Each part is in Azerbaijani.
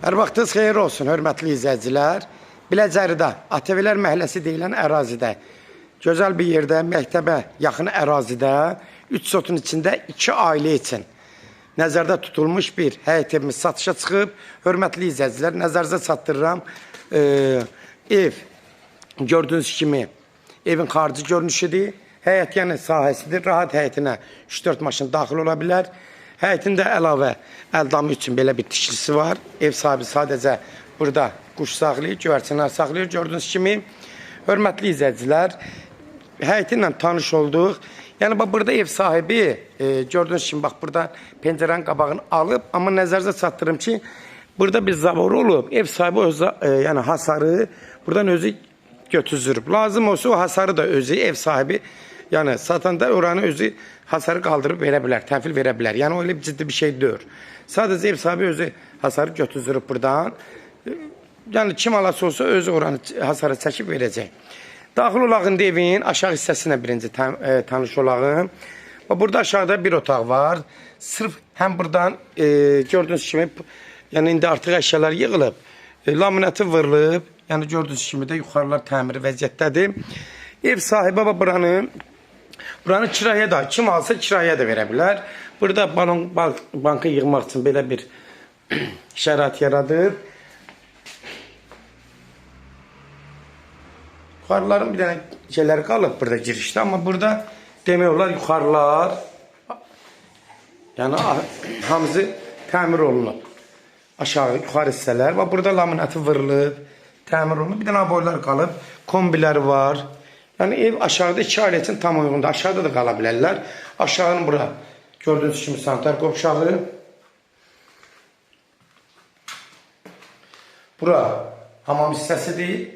Hər vaxtınız xeyir olsun, hörmətli izləyicilər. Biləcəridə, ATV-lər məhəlləsi deyilən ərazidə, gözəl bir yerdə, məktəbə yaxın ərazidə, 3 sotun içində 2 ailə üçün nəzərdə tutulmuş bir həyət evimiz satışa çıxıb. Hörmətli izləyicilər, nəzərinizə çatdırıram. Ev, gördüyünüz kimi, evin xarici görünüşüdür. Həyət yəni sahəsidir. Rahat həyətinə 3-4 maşın daxil ola bilər. Həyətində əlavə əldamı üçün belə bir tikilisi var. Ev sahibi sadəcə burada quş saxlayır, güvərçinlər saxlayır. Gördüyünüz kimi, hörmətli izləyicilər, həyəti ilə tanış olduq. Yəni, burada ev sahibi, gördüyünüz kimi, bax, burada pəncərənin qabağını alıb, amma nəzərinizə çatdırım ki, burada bir zavor olub. Ev sahibi yəni hasarı buradan özü götüzürüb. Lazım olsa o hasarı da özü ev sahibi, yəni satanda oranı özü hasarı qaldırıb verə bilər, təhvil verə bilər. Yəni, öyle ciddi bir şey deyil. Sadəcə ev sahibi özü hasarı götüzürüb buradan. Yəni, kim alası olsa özü oranı hasarı çəkib verəcək. Daxil olağın evin aşağı hissəsinə birinci tanış olağım. Burada aşağıda bir otaq var. Sırf həm buradan gördüyünüz kimi, yəni indi artıq əşyalar yığılıb, laminatı vırılıb. Yəni, gördüyünüz kimi də yuxarılar təmiri vəziyyətdədir. Ev sahibi buranı kiraya da, kim alsa kiraya da verə bilər. Burada banka yığmaq üçün belə bir şərait yaradır. Yuxarıların bir dənə şeyləri qalıb burada girişdə, amma burada demək olar yuxarılar, yəni hamısı təmir olunub. Aşağı, yuxarı hissələr və burada laminatı vırılıb, təmir olunub. Bir dənə aboylar qalıb, kombiləri var. Yəni ev aşağıda 2 ailə üçün tam uyğundur. Aşağıda da qala bilərlər. Aşağının bura gördüyünüz kimi sanitar qovşağı. Bura hamam hissəsidir.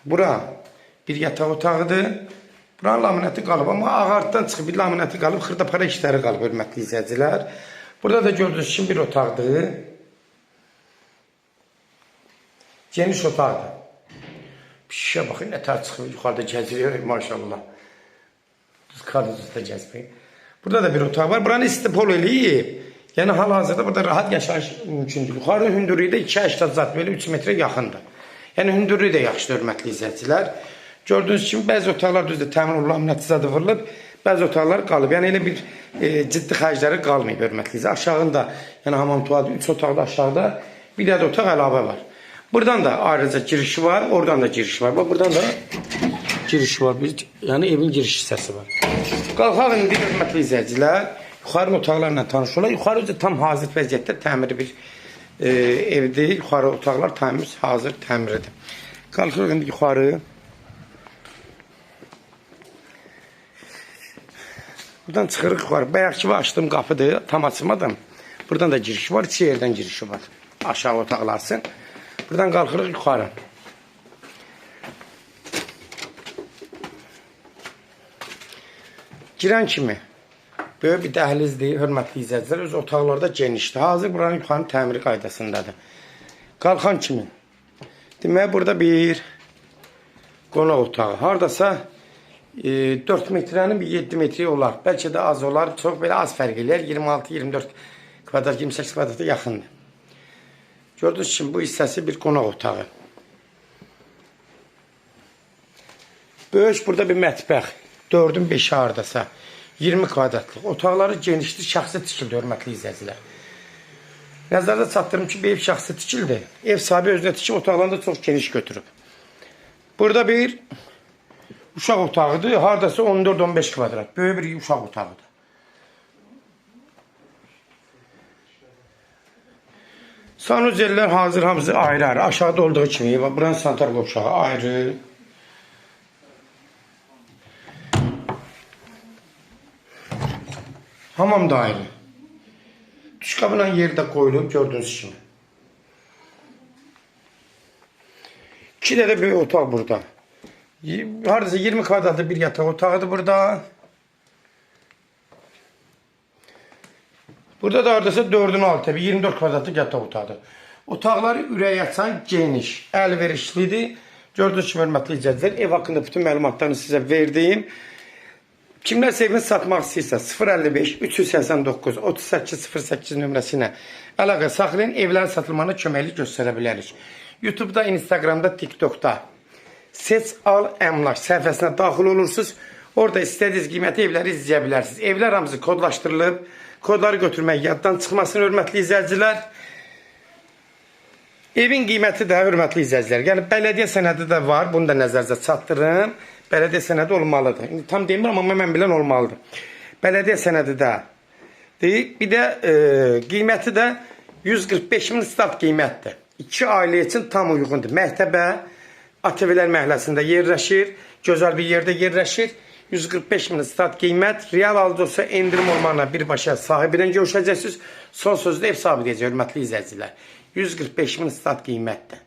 Bura bir yataq otağıdır. Buranın laminatı qalıb, amma ağartdan çıxıb bir laminatı qalıb, xırda-para işləri qalıb, hörmətli izləyicilər. Burada da gördüyünüz kimi bir otaqdır. Geniş otaqdır. Şişə baxın, nətər çıxıb, yuxarıda gəziriyor, maşallah. Kadrozda gəzmək. Burada da bir otaq var. Buranı istipol eləyib. Yəni, hal-hazırda burada rahat yaşayış mümkündür. Yuxarı hündürlüyü də 2,80 zat, belə 3 metrə yaxındır. Yəni, hündürlüyü də yaxşıdır, hörmətli izləyicilər. Gördüyünüz kimi, bəzi otaqlar düzdür, təmin olunub, nəticədə vurulub, bəzi otaqlar qalıb. Yəni, elə bir ciddi xərcləri qalmayıb, hörmətli izləyicilər. Aşağında, yəni hamam tuadı, 3 otaqda aşağıda bir də otaq əlavə var. Buradan da ayrıca girişi var, oradan da girişi var. Bax, buradan da girişi var, yəni evin giriş hissəsi var. Qalxaq indi, hörmətli izləyicilər, yuxarı otaqlarla tanış olaq. Yuxarı tam hazır vəziyyətdə təmiri bir evdir. Yuxarı otaqlar təmiz, hazır təmiridir. Qalxaq indi yuxarı. Buradan çıxırıq yuxarı. Bayaqki açdığım qapıdır, tam açmadım. Buradan da girişi var, 2 yerdən girişi var. Aşağı otaqlarsın. Buradan qalxırıq yuxarı. Girən kimi böyük bir dəhlizdir, hörmətli izləyicilər. Öz otaqlarda genişdir. Hazır buranın yuxarı təmiri qaydasındadır. Qalxan kimi. Demək, burada bir qonaq otağı. Haradasa 4 metrənin bir 7 metri olar. Bəlkə də az olar. Çox belə az fərq eləyər. 26-24 kvadrat, 28 kvadrata yaxındır. Gördüyünüz kimi, bu hissəsi bir qonaq otağı. Böyük burada bir mətbəx. 4-ün 5-i haradasa. 20 kvadratlıq. Otaqları genişdir, şəxsi tikildi, hörmətli izləyicilər. Nəzərdə çatdırım ki, bir ev şəxsi tikildi. Ev sahibi özünə tikib, otaqlarında çox geniş götürüb. Burada bir uşaq otağıdır. Haradasa 14-15 kvadrat. Böyük bir uşaq otağıdır. Sanuzellər hazır, hamısı ayrı-ayrı. Aşağıda olduğu kimi, buranın sanitar qovşağı ayrı. Hamam da ayrı. Düşqabla yerdə qoyulub, gördüyünüz kimi. 2 də böyük otaq burada. Haradasa 20 kvadratlı bir yataq otağıdır burada. Burada da haradasa 4-ün altı, 24 kvadratlı yataq otağıdır. Otaqları ürək açan geniş, əlverişlidir. Gördüyünüz kimi, hörmətli izləyicilər, ev haqqında bütün məlumatlarını sizə verdim. Kimlər evini satmaq istəyirsə 055 389 3808 nömrəsinə əlaqə saxlayın, evlərin satılmağına köməklik göstərə bilərik. YouTube'da, Instagram'da, TikTok'da Seç Al Əmlak səhifəsinə daxil olursunuz. Orada istədiyiniz qiyməti evləri izləyə bilərsiniz. Evlər hamısı kodlaşdırılıb. Kodları götürmək yaddan çıxmasın, hörmətli izləyicilər. Evin qiyməti də, hörmətli izləyicilər, yəni bələdiyyə sənədi də var. Bunu da nəzərinizə çatdırın. Bələdiyyə sənədi olmalıdır. İndi tam demirəm, amma mən bilən olmalıdır. Bələdiyyə sənədi də deyil. Bir də qiyməti də 145.000 start qiymətdir. 2 ailə üçün tam uyğundur. Məktəbə, ATV-lər məhəlləsində yerləşir. Gözəl bir yerdə yerləşir. 145.000 start qiymət. Real alıcı olsa endirim olmağına birbaşa sahibilə görüşəcəksiniz. Son sözdə ev sahibi deyəcək, hörmətli izləyicilər. 145.000 start qiymətdir.